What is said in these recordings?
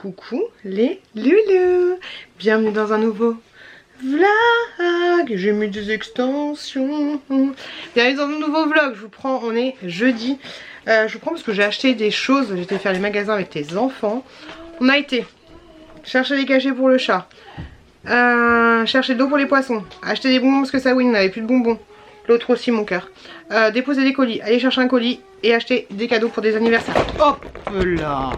Coucou les loulous, bienvenue dans un nouveau vlog. J'ai mis des extensions. Bienvenue dans un nouveau vlog. Je vous prends, on est jeudi. Je vous prends parce que j'ai acheté des choses. J'étais faire les magasins avec tes enfants. On a été chercher des cachets pour le chat, chercher de l'eau pour les poissons, acheter des bonbons parce que ça oui, on n'avait plus de bonbons. L'autre aussi, mon cœur. Déposer des colis, aller chercher un colis et acheter des cadeaux pour des anniversaires. Hop là.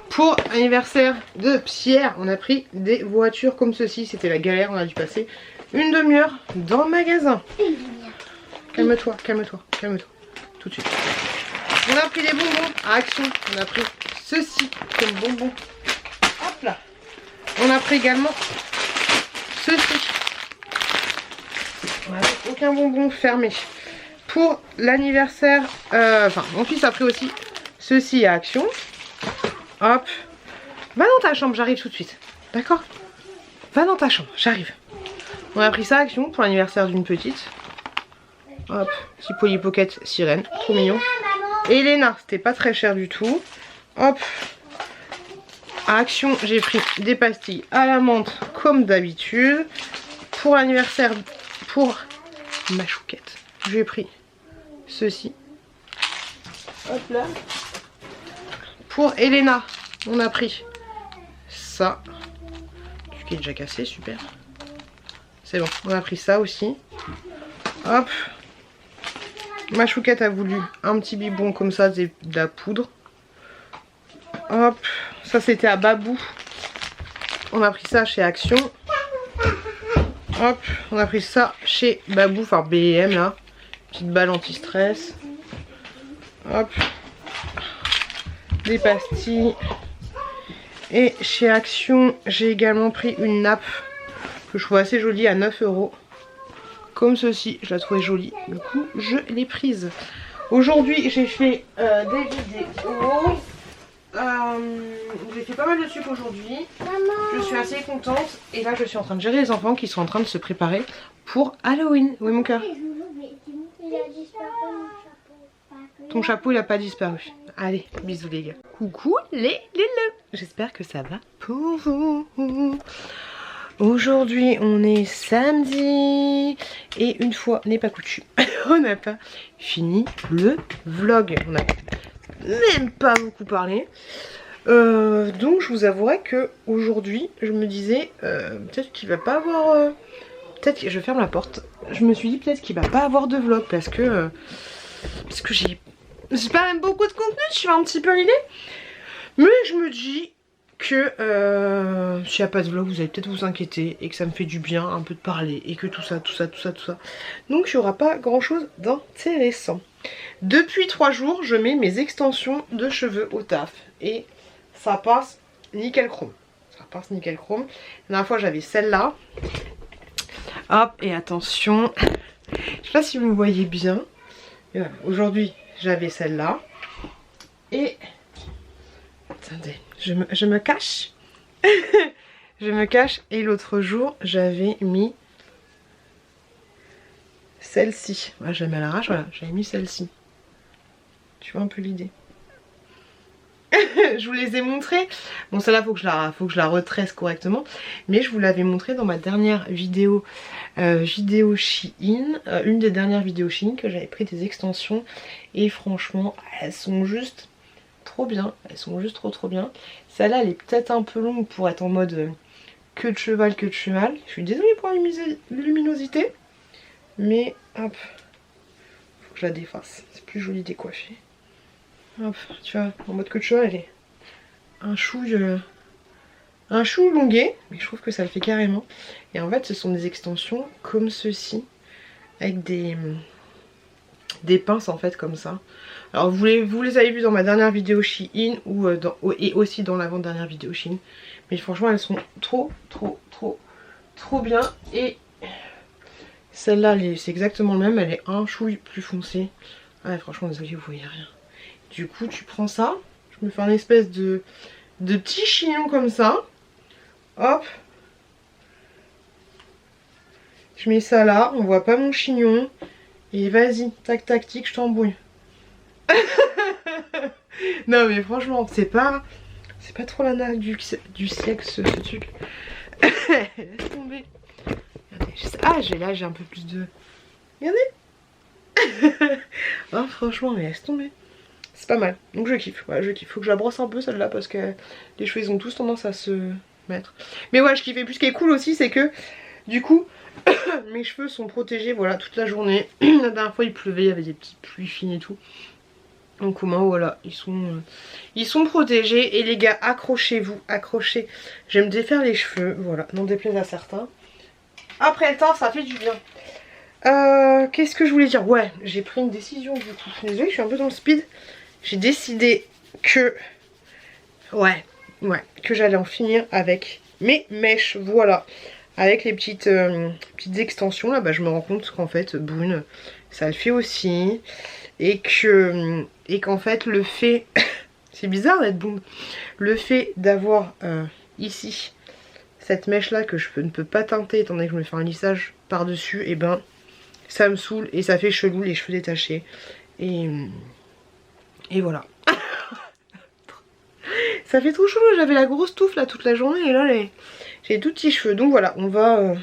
Pour l'anniversaire de Pierre, on a pris des voitures comme ceci. C'était la galère, on a dû passer une demi-heure dans le magasin. Calme-toi, calme-toi, calme-toi. Tout de suite. On a pris des bonbons à Action. On a pris ceci comme bonbon. Hop là. On a pris également ceci. Avec aucun bonbon fermé. Pour l'anniversaire, enfin mon fils a pris aussi ceci à Action. Hop. Va dans ta chambre, j'arrive tout de suite. D'accord? Va dans ta chambre, j'arrive. On a pris ça à Action pour l'anniversaire d'une petite. Hop, petit Polly Pocket sirène, trop mignon. Et Elena, c'était pas très cher du tout. Hop. À Action, j'ai pris des pastilles à la menthe comme d'habitude. Pour l'anniversaire, pour ma chouquette, j'ai pris ceci. Hop là. Pour Elena, on a pris ça. Ce qui est déjà cassé, super. C'est bon, on a pris ça aussi. Hop. Ma chouquette a voulu un petit biberon comme ça, de la poudre. Hop. Ça c'était à Babou. On a pris ça chez Action. Hop, on a pris ça chez Babou, enfin B&M là. Petite balle anti-stress. Hop. Des pastilles. Et chez Action, j'ai également pris une nappe que je trouve assez jolie à 9 €. Comme ceci, je la trouvais jolie. Du coup, je l'ai prise. Aujourd'hui, j'ai fait des vidéos. J'ai fait pas mal de trucs aujourd'hui. Je suis assez contente. Et là je suis en train de gérer les enfants qui sont en train de se préparer pour Halloween. Oui mon cœur. Ton chapeau il a pas disparu. Allez, bisous les gars. Coucou les loulous. J'espère que ça va pour vous. Aujourd'hui on est samedi. Et une fois n'est pas coutume, on n'a pas fini le vlog. On a même pas beaucoup parlé. Donc je vous avouerai que aujourd'hui je me disais peut-être qu'il va pas avoir peut-être que je ferme la porte. Je me suis dit peut-être qu'il va pas avoir de vlog parce que j'ai pas même beaucoup de contenu, je suis un petit peu l'idée. Mais je me dis que s'il n'y a pas de vlog vous allez peut-être vous inquiéter et que ça me fait du bien un peu de parler et que tout ça. Donc il n'y aura pas grand chose d'intéressant. Depuis 3 jours, je mets mes extensions de cheveux au taf et ça passe nickel chrome. Ça passe nickel chrome. La dernière fois, j'avais celle-là. Hop, et attention. Je sais pas si vous me voyez bien. Voilà. Aujourd'hui, j'avais celle-là. Et attendez, je me cache. Je me cache. Et l'autre jour, j'avais mis celle-ci. Voilà, je la mets à l'arrache, voilà, j'avais mis celle-ci. Tu vois un peu l'idée. Je vous les ai montrées. Bon, celle-là, faut que je la retresse correctement. Mais je vous l'avais montré dans ma dernière vidéo, vidéo Shein. Une des dernières vidéos Shein que j'avais pris des extensions. Et franchement, elles sont juste trop bien. Elles sont juste trop bien. Celle-là, elle est peut-être un peu longue pour être en mode queue de cheval, queue de cheval. Je suis désolée pour la luminosité. Mais hop, faut que je la défasse, c'est plus joli décoiffé. Hop, tu vois, en mode queue de cheval, elle est un chou longué, mais je trouve que ça le fait carrément. Et en fait, ce sont des extensions comme ceci, avec des pinces en fait comme ça. Alors vous les avez vues dans ma dernière vidéo Shein et aussi dans l'avant-dernière vidéo Shein. Mais franchement, elles sont trop bien. Et celle-là, c'est exactement le même, elle est un chouille plus foncée. Ah, franchement, désolé, vous voyez rien. Du coup, tu prends ça. Je me fais un espèce de petit chignon comme ça. Hop. Je mets ça là, on voit pas mon chignon. Et vas-y, tac tac tic, je t'embrouille. Non mais franchement, c'est pas C'est pas trop la nague du siècle ce truc. Laisse tomber. Regardez, là j'ai un peu plus de... Regardez. Oh, franchement, mais laisse tomber. C'est pas mal, donc je kiffe, ouais, je kiffe. Faut que je la brosse un peu celle-là parce que les cheveux ils ont tous tendance à se mettre. Mais ouais, je kiffe. Et puis ce qui est cool aussi, c'est que du coup, mes cheveux sont protégés, voilà, toute la journée. La dernière fois il pleuvait, il y avait des petites pluies fines et tout. Donc au moins voilà, ils sont protégés. Et les gars, accrochez-vous, accrochez. J'aime défaire les cheveux, voilà, n'en déplaise à certains. Après le temps, ça fait du bien. Qu'est-ce que je voulais dire? Ouais, j'ai pris une décision du coup. Désolée, je suis un peu dans le speed. J'ai décidé que... Ouais, que j'allais en finir avec mes mèches, voilà. Avec les petites extensions là, bah, je me rends compte qu'en fait, Boone, ça le fait aussi. Et qu'en fait, le fait... C'est bizarre d'être Boone. Le fait d'avoir ici cette mèche là que je ne peux pas teinter étant donné que je me fais un lissage par dessus, et ben ça me saoule et ça fait chelou, les cheveux détachés. Et voilà. Ça fait trop chelou, j'avais la grosse touffe là toute la journée et là j'ai des tout petits cheveux. Donc voilà, on va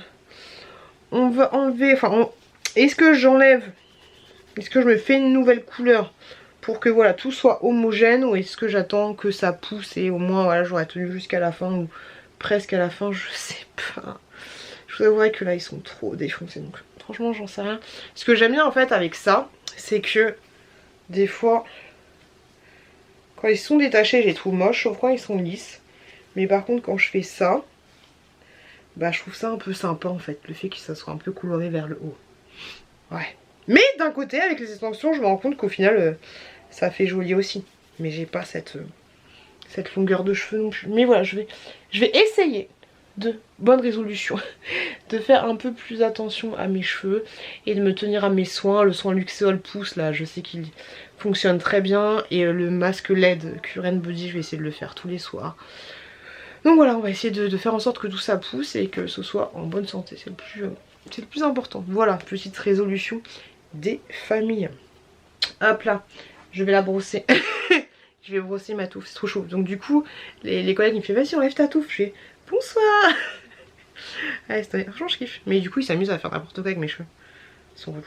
enlever, enfin est-ce que j'enlève, est-ce que je me fais une nouvelle couleur pour que voilà tout soit homogène, ou est-ce que j'attends que ça pousse et au moins voilà j'aurais tenu jusqu'à la fin ou presque à la fin, je sais pas. Je vous avouerai que là ils sont trop défoncés, donc franchement j'en sais rien. Ce que j'aime bien en fait avec ça, c'est que des fois quand ils sont détachés je les trouve moches, sauf quand ils sont lisses. Mais par contre quand je fais ça, bah je trouve ça un peu sympa en fait, le fait que ça soit un peu coloré vers le haut. Ouais. Mais d'un côté avec les extensions je me rends compte qu'au final ça fait joli aussi. Mais j'ai pas cette longueur de cheveux non plus. Mais voilà, je vais essayer de bonne résolution de faire un peu plus attention à mes cheveux et de me tenir à mes soins. Le soin Luxéol Pousse là, je sais qu'il fonctionne très bien, et le masque LED Current Body, je vais essayer de le faire tous les soirs. Donc voilà, on va essayer de faire en sorte que tout ça pousse et que ce soit en bonne santé, c'est le plus important. Voilà, petite résolution des familles. Hop là, je vais la brosser. Je vais brosser ma touffe, c'est trop chaud. Donc du coup, les collègues ils me font vas-y enlève ta touffe. Je fais bonsoir. Allez, franchement je kiffe. Mais du coup ils s'amusent à faire n'importe quoi avec mes cheveux. Ils sont relous.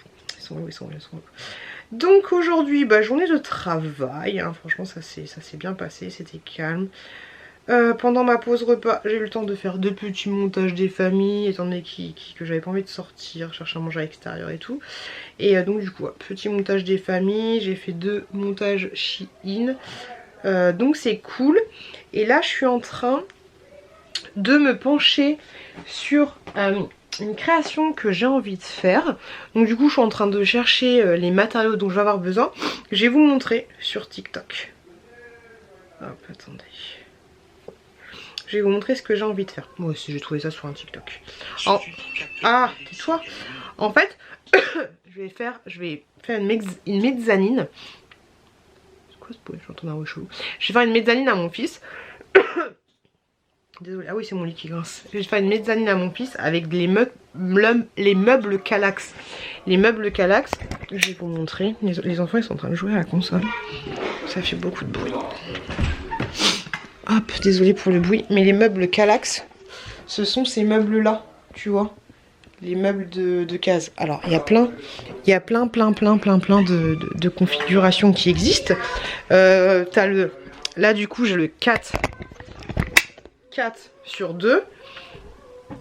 Donc aujourd'hui, bah, journée de travail, hein. Franchement ça s'est bien passé, c'était calme. Pendant ma pause repas, j'ai eu le temps de faire 2 petits montages des familles, étant donné que j'avais pas envie de sortir, chercher à manger à l'extérieur et tout. Et donc du coup, petit montage des familles, j'ai fait 2 montages Shein. Donc c'est cool. Et là, je suis en train de me pencher sur une création que j'ai envie de faire. Donc du coup, je suis en train de chercher les matériaux dont je vais avoir besoin. Je vais vous montrer sur TikTok. Hop, attendez. Je vais vous montrer ce que j'ai envie de faire. Moi aussi j'ai trouvé ça sur un TikTok. Ah, tais-toi. En fait, je vais faire une mezzanine. C'est quoi ce bruit? J'entends un bruit chelou. Je vais faire une mezzanine à mon fils. Désolée, ah oui c'est mon lit qui grince. Je vais faire une mezzanine à mon fils avec les meubles Kallax. Les meubles Kallax, je vais vous montrer. Les enfants ils sont en train de jouer à la console. Ça fait beaucoup de bruit. Hop, désolée pour le bruit, mais les meubles Kallax, ce sont ces meubles là, tu vois, les meubles de case. Alors il y a plein de configurations qui existent. T'as là du coup j'ai le 4 sur 2.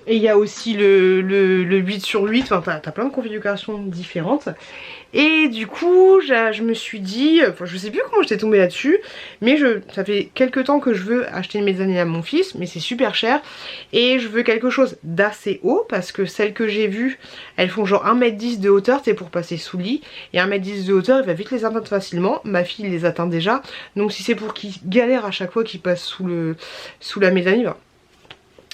Et il y a aussi le 8 sur 8, enfin t'as plein de configurations différentes. Et du coup je me suis dit, enfin je sais plus comment j'étais tombée là-dessus, mais ça fait quelques temps que je veux acheter une mezzanine à mon fils, mais c'est super cher. Et je veux quelque chose d'assez haut, parce que celles que j'ai vues, elles font genre 1m10 de hauteur, c'est pour passer sous le lit. Et 1m10 de hauteur, il va vite les atteindre facilement, ma fille les atteint déjà. Donc si c'est pour qu'il galère à chaque fois qu'il passe sous la mezzanine, bah,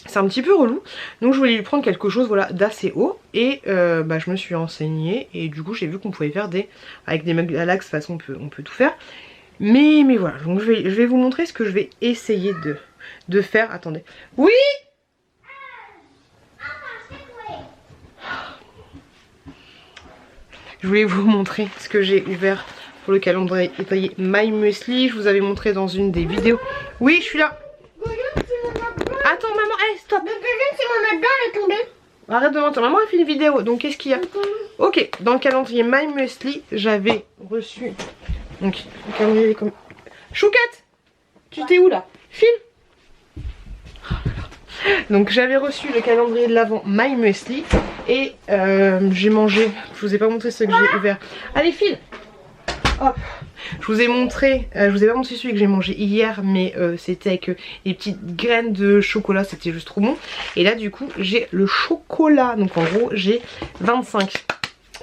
c'est un petit peu relou, donc je voulais lui prendre quelque chose voilà, d'assez haut. Et bah, je me suis renseignée et du coup j'ai vu qu'on pouvait faire avec des meubles Kallax, de toute façon on peut tout faire. Mais voilà, donc je vais vous montrer ce que je vais essayer de faire. Attendez. Oui. Je voulais vous montrer ce que j'ai ouvert pour le calendrier My Muesli. Je vous avais montré dans une des vidéos. Oui, je suis là. Allez, stop. Le deuxième, c'est mon dedans, elle est tombée. Arrête de mentir, maman a fait une vidéo, donc qu'est-ce qu'il y a? Ok, dans le calendrier My Muesli, j'avais reçu... Donc, le calendrier comme... Chouquette, tu t'es où là? File. Donc j'avais reçu le calendrier de l'Avent My Muesli et j'ai mangé, je vous ai pas montré ce que j'ai ouvert. Allez file. Hop. Je vous ai montré, je vous ai pas montré celui que j'ai mangé hier, mais c'était avec les petites graines de chocolat, c'était juste trop bon. Et là du coup j'ai le chocolat, donc en gros j'ai 25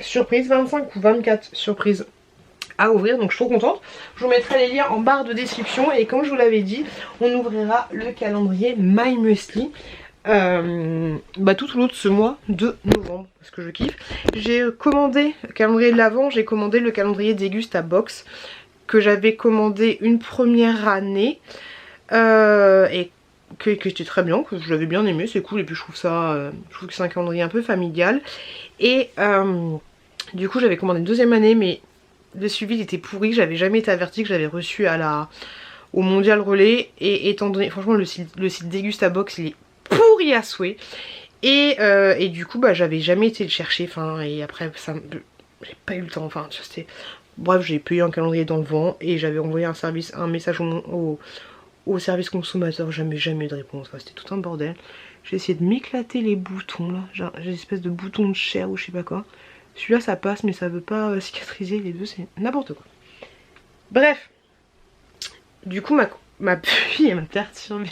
surprises, 25 ou 24 surprises à ouvrir, donc je suis trop contente. Je vous mettrai les liens en barre de description et comme je vous l'avais dit, on ouvrira le calendrier My Muesli tout au long de ce mois de novembre parce que je kiffe. J'ai commandé le calendrier de l'Avent, j'ai commandé le calendrier Dégusta Box que j'avais commandé une première année et que était très bien, que je l'avais bien aimé, c'est cool et puis je trouve que c'est un calendrier un peu familial et du coup j'avais commandé une deuxième année mais le suivi il était pourri, j'avais jamais été avertie que j'avais reçu au Mondial Relais et étant donné, franchement le site Dégusta Box il est pourri à souhait et du coup j'avais jamais été le chercher, et après ça j'ai pas eu le temps, c'était bref, j'ai payé un calendrier dans le vent et j'avais envoyé un message au service consommateur, jamais de réponse, c'était tout un bordel. J'ai essayé de m'éclater les boutons là, j'ai une espèce de bouton de chair ou je sais pas quoi. Celui-là ça passe mais ça veut pas cicatriser, les deux c'est n'importe quoi. Bref, du coup ma pluie elle m'a perturbée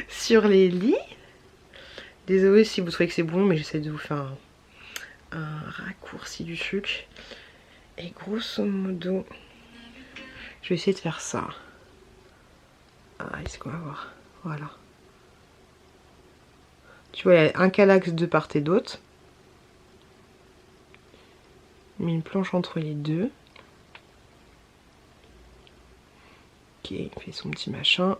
sur les lits. Désolée si vous trouvez que c'est bon mais j'essaie de vous faire un raccourci du truc. Et grosso modo, je vais essayer de faire ça. Ah, est-ce qu'on va voir? Voilà. Tu vois, il y a un calax de part et d'autre. Mis une planche entre les deux. Ok, il fait son petit machin.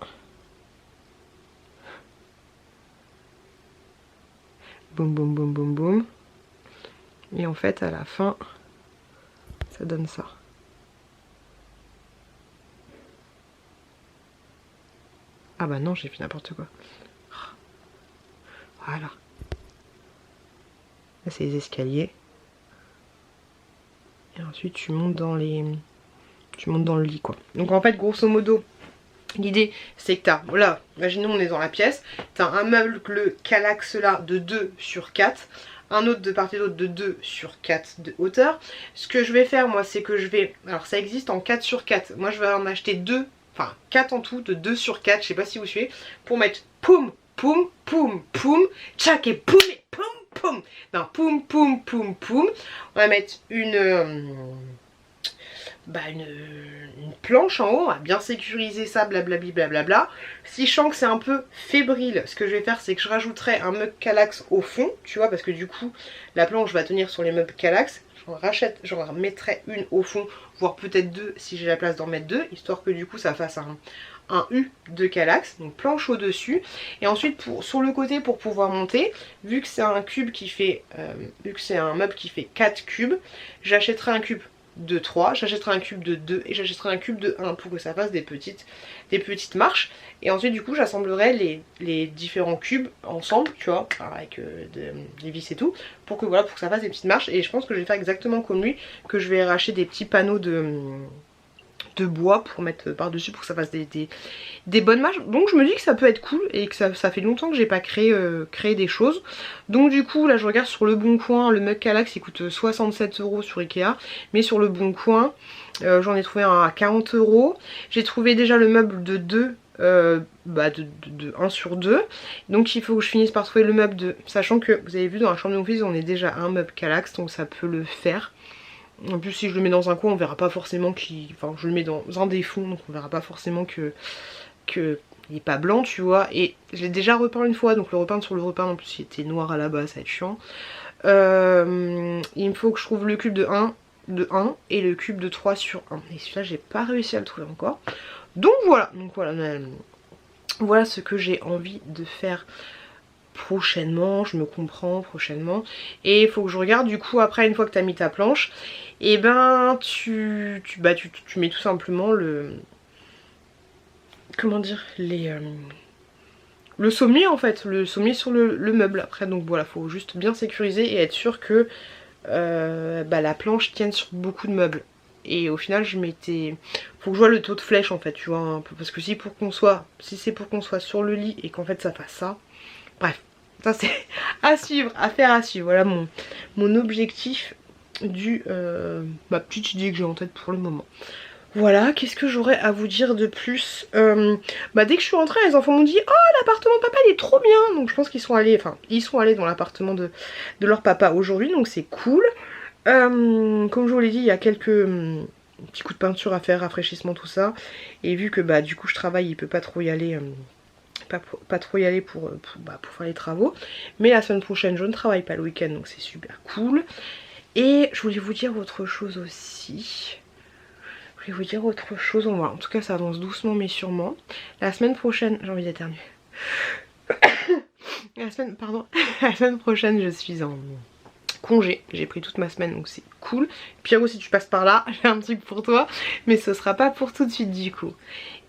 Boum boum boum boum boum. Et en fait à la fin ça donne ça. Ah bah non, j'ai fait n'importe quoi. Voilà. Là c'est les escaliers. Et ensuite tu montes dans le lit quoi. Donc en fait grosso modo l'idée c'est que t'as, voilà, imaginons on est dans la pièce, t'as un meuble, le calax là de 2 sur 4, un autre de part et d'autre de 2 sur 4 de hauteur. Ce que je vais faire moi c'est que je vais, alors ça existe en 4 sur 4, moi je vais en acheter 2, enfin 4 en tout, de 2 sur 4, je sais pas si vous suivez, pour mettre poum, poum, poum, poum, tchac et poum et poum, poum, non poum, poum, poum, poum, on va mettre une planche en haut, on va bien sécuriser ça, blablabli blablabla. Si je sens que c'est un peu fébrile, ce que je vais faire c'est que je rajouterai un meuble Kallax au fond, tu vois, parce que du coup la planche va tenir sur les meubles Kallax. J'en remettrai une au fond, voire peut-être deux si j'ai la place d'en mettre deux, histoire que du coup ça fasse un U de Kallax, donc planche au dessus. Et ensuite sur le côté pour pouvoir monter, vu que c'est un cube qui fait, vu que c'est un meuble qui fait 4 cubes, j'achèterai un cube de 3, j'achèterai un cube de 2 et j'achèterai un cube de 1 pour que ça fasse des petites marches. Et ensuite du coup j'assemblerai les différents cubes ensemble, tu vois, avec des vis et tout, pour que voilà, pour que ça fasse des petites marches. Et je pense que je vais faire exactement comme lui, que je vais arracher des petits panneaux de bois pour mettre par dessus pour que ça fasse des bonnes marches. Donc je me dis que ça peut être cool et que ça fait longtemps que j'ai pas créé des choses. Donc du coup là je regarde sur le Bon Coin, le mug Kallax il coûte 67 € sur Ikea, mais sur le Bon Coin j'en ai trouvé un à 40 €. J'ai trouvé déjà le meuble de 2 de 1 sur 2, donc il faut que je finisse par trouver le meuble de, sachant que vous avez vu dans la chambre de mon fils on est déjà un meuble Kallax, donc ça peut le faire. En plus si je le mets dans un coin on verra pas forcément enfin je le mets dans un des fonds, donc on verra pas forcément que il est pas blanc, tu vois. Et je l'ai déjà repeint une fois, donc le repeindre sur le repeindre en plus il était noir à la base, ça va être chiant. Il me faut que je trouve le cube de 1 et le cube de 3 sur 1, et celui-là j'ai pas réussi à le trouver encore. Donc voilà, voilà ce que j'ai envie de faire prochainement, je me comprends, prochainement. Et il faut que je regarde du coup après, une fois que tu as mis ta planche, et ben tu mets tout simplement le, comment dire, les le sommier en fait, le sommier sur le meuble après. Donc voilà, faut juste bien sécuriser et être sûr que la planche tienne sur beaucoup de meubles. Et au final je m'étais... Faut que je vois le taux de flèche en fait, tu vois, un peu. Parce que si c'est pour qu'on soit sur le lit et qu'en fait ça fasse ça. Bref, ça c'est à suivre, affaire à suivre. Voilà mon objectif du ma petite idée que j'ai en tête pour le moment. Voilà, qu'est-ce que j'aurais à vous dire de plus dès que je suis rentrée, les enfants m'ont dit oh l'appartement de papa il est trop bien. Donc je pense qu'ils sont allés, ils sont allés dans l'appartement de leur papa aujourd'hui, donc c'est cool. Comme je vous l'ai dit, il y a quelques petits coups de peinture à faire, rafraîchissement, tout ça. Et vu que du coup je travaille, il peut pas trop y aller, pas trop y aller pour faire les travaux. Mais la semaine prochaine je ne travaille pas le week-end, donc c'est super cool. Et je voulais vous dire autre chose aussi. En tout cas ça avance doucement mais sûrement. La semaine prochaine, j'ai envie d'éternuer. La semaine prochaine je suis en congé, j'ai pris toute ma semaine donc c'est cool. Pierrot si tu passes par là, j'ai un truc pour toi, mais ce sera pas pour tout de suite du coup.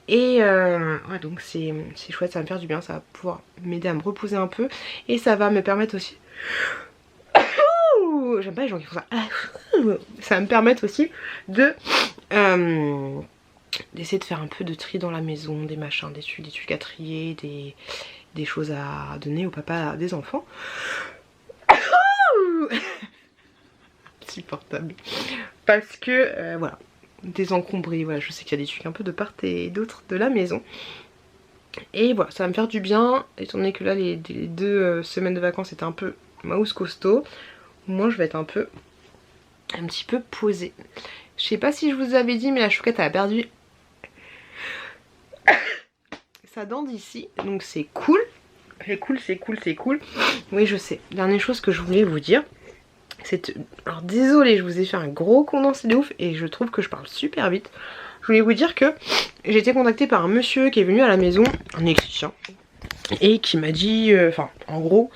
Et ouais, donc c'est chouette, ça va me faire du bien, ça va pouvoir m'aider à me reposer un peu. Et ça va me permettre aussi... J'aime pas les gens qui font ça. Ça va me permettre aussi de d'essayer de faire un peu de tri dans la maison, des machins, des trucs à trier, des choses à donner au papa des enfants. Insupportable. Parce que voilà, désencombrer, voilà, je sais qu'il y a des trucs un peu de part et d'autre de la maison. Et voilà, ça va me faire du bien, étant donné que là les 2 semaines de vacances étaient un peu mouse costaud. Moi je vais être un petit peu posée. Je sais pas si je vous avais dit mais la chouquette a perdu sa dent d'ici, donc c'est cool. C'est cool. Oui je sais, dernière chose que je voulais vous dire, c'est... Alors désolée, je vous ai fait un gros condensé de ouf et je trouve que je parle super vite. Je voulais vous dire que j'ai été contactée par un monsieur qui est venu à la maison, un électricien, et qui m'a dit, en gros,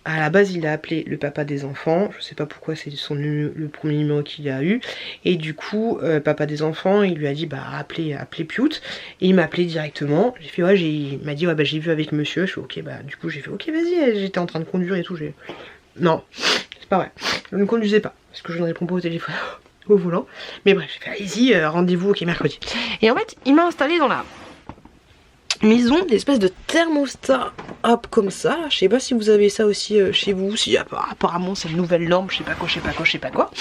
à la base il a appelé le papa des enfants, je sais pas pourquoi c'est le premier numéro qu'il a eu, et du coup papa des enfants il lui a dit appelez Piout, et il m'a appelé directement. J'ai fait ouais, il m'a dit ouais j'ai vu avec monsieur, je fais ok du coup j'ai fait ok vas-y, j'étais en train de conduire et tout, non c'est pas vrai, je ne conduisais pas parce que je ne réponds pas au téléphone au volant, mais bref j'ai fait allez-y, rendez-vous ok mercredi. Et en fait il m'a installé dans la maison d'espèce de thermostat hop comme ça. Je sais pas si vous avez ça aussi chez vous, si apparemment c'est une nouvelle norme, je sais pas quoi.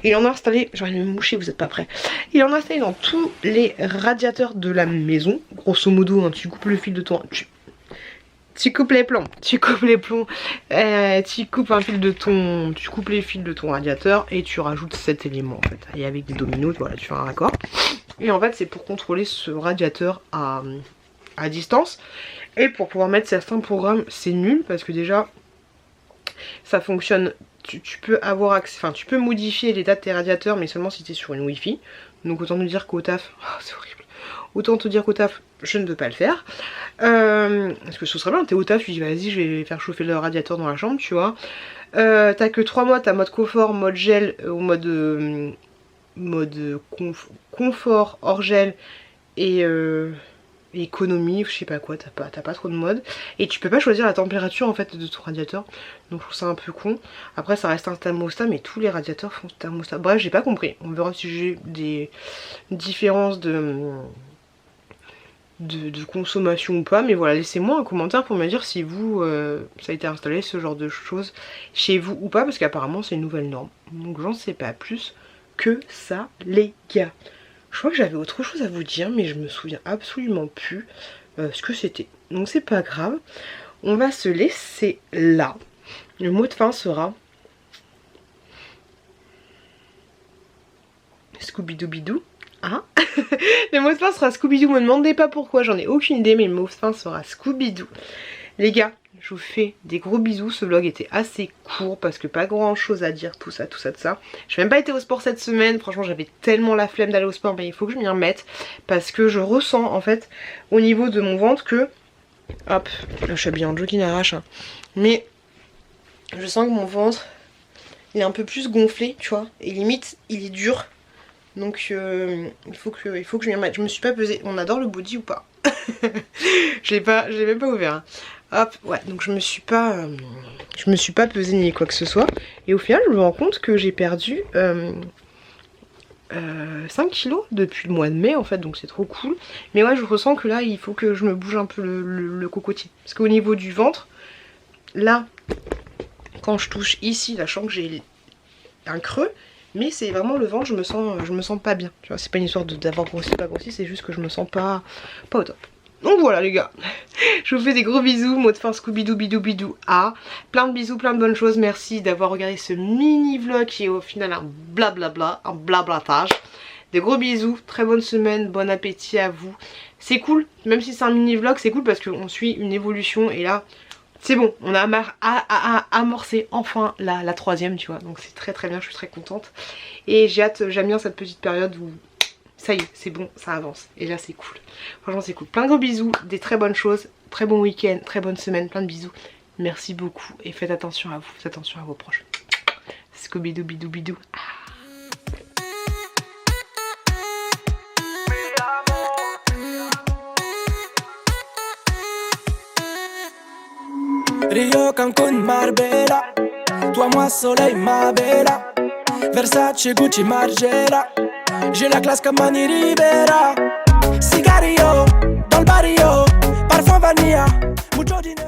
Il en a installé, j'aurais me moucher, vous êtes pas prêts. Il en a installé dans tous les radiateurs de la maison. Grosso modo, tu coupes le fil de ton... Tu coupes les plombs, tu coupes les fils de ton radiateur et tu rajoutes cet élément en fait. Et avec des dominos, voilà, tu fais un raccord. Et en fait c'est pour contrôler ce radiateur à distance, et pour pouvoir mettre certains programmes c'est nul parce que déjà ça fonctionne, tu peux avoir accès, tu peux modifier l'état de tes radiateurs mais seulement si tu es sur une wifi, donc autant te dire qu'au taf, c'est horrible, autant te dire qu'au taf je ne peux pas le faire, parce que ce serait bien, t'es au taf, tu dis vas-y je vais faire chauffer le radiateur dans la chambre, tu vois, t'as que 3 modes, t'as mode confort, mode gel, au mode confort, hors gel et économie, je sais pas quoi, t'as pas trop de mode. Et tu peux pas choisir la température en fait de ton radiateur. Donc je trouve ça un peu con. Après ça reste un thermostat, mais tous les radiateurs font thermostat. Bref, j'ai pas compris. On verra si j'ai des différences de consommation ou pas. Mais voilà, laissez-moi un commentaire pour me dire si vous, ça a été installé ce genre de choses chez vous ou pas. Parce qu'apparemment c'est une nouvelle norme. Donc j'en sais pas plus que ça les gars. Je crois que j'avais autre chose à vous dire mais je me souviens absolument plus ce que c'était. Donc c'est pas grave. On va se laisser là. Le mot de fin sera Scooby-Doo. Hein. Le mot de fin sera Scooby-Doo. Me demandez pas pourquoi, j'en ai aucune idée, mais le mot de fin sera Scooby-Doo. Les gars, je vous fais des gros bisous. Ce vlog était assez court parce que pas grand chose à dire, tout ça. J'ai même pas été au sport cette semaine. Franchement, j'avais tellement la flemme d'aller au sport, mais il faut que je m'y remette parce que je ressens en fait au niveau de mon ventre que... Hop, là, je suis habillée en jogging arrache. Hein. Mais je sens que mon ventre, il est un peu plus gonflé, tu vois. Et limite, il est dur. Donc il faut que je m'y remette. Je me suis pas pesée. On adore le body ou pas? Je l'ai même pas ouvert. Hein. Hop, ouais, donc je me suis pas pesée ni quoi que ce soit. Et au final, je me rends compte que j'ai perdu 5 kilos depuis le mois de mai en fait, donc c'est trop cool. Mais ouais, je ressens que là, il faut que je me bouge un peu le cocotier. Parce qu'au niveau du ventre, là, quand je touche ici, là, je sens que j'ai un creux. Mais c'est vraiment le ventre, je me sens pas bien. Tu vois, c'est pas une histoire d'avoir grossi, pas grossi, c'est juste que je me sens pas au top. Donc voilà les gars, je vous fais des gros bisous, mot de fin Scooby-Doo bidou bidou ah. Plein de bisous, plein de bonnes choses, merci d'avoir regardé ce mini vlog qui est au final un blablabla, un blablatage. Des gros bisous, très bonne semaine, bon appétit à vous. C'est cool, même si c'est un mini vlog, c'est cool parce qu'on suit une évolution et là, c'est bon, on a amorcé enfin la troisième, tu vois, donc c'est très très bien, je suis très contente. Et j'ai hâte, j'aime bien cette petite période où ça y est, c'est bon, ça avance. Et là c'est cool. Franchement c'est cool. Plein de gros bisous, des très bonnes choses, très bon week-end, très bonne semaine, plein de bisous. Merci beaucoup et faites attention à vous, faites attention à vos proches. Scooby-Doo bidou bidou. Rio, Cancun, Marbella. Toi, moi, soleil, ma bella. Versace, Gucci, Margiela. J'ai la classe comme Manny Rivera. Cigarillo, dans le barrio. Parfum vanilla, mucho dinero.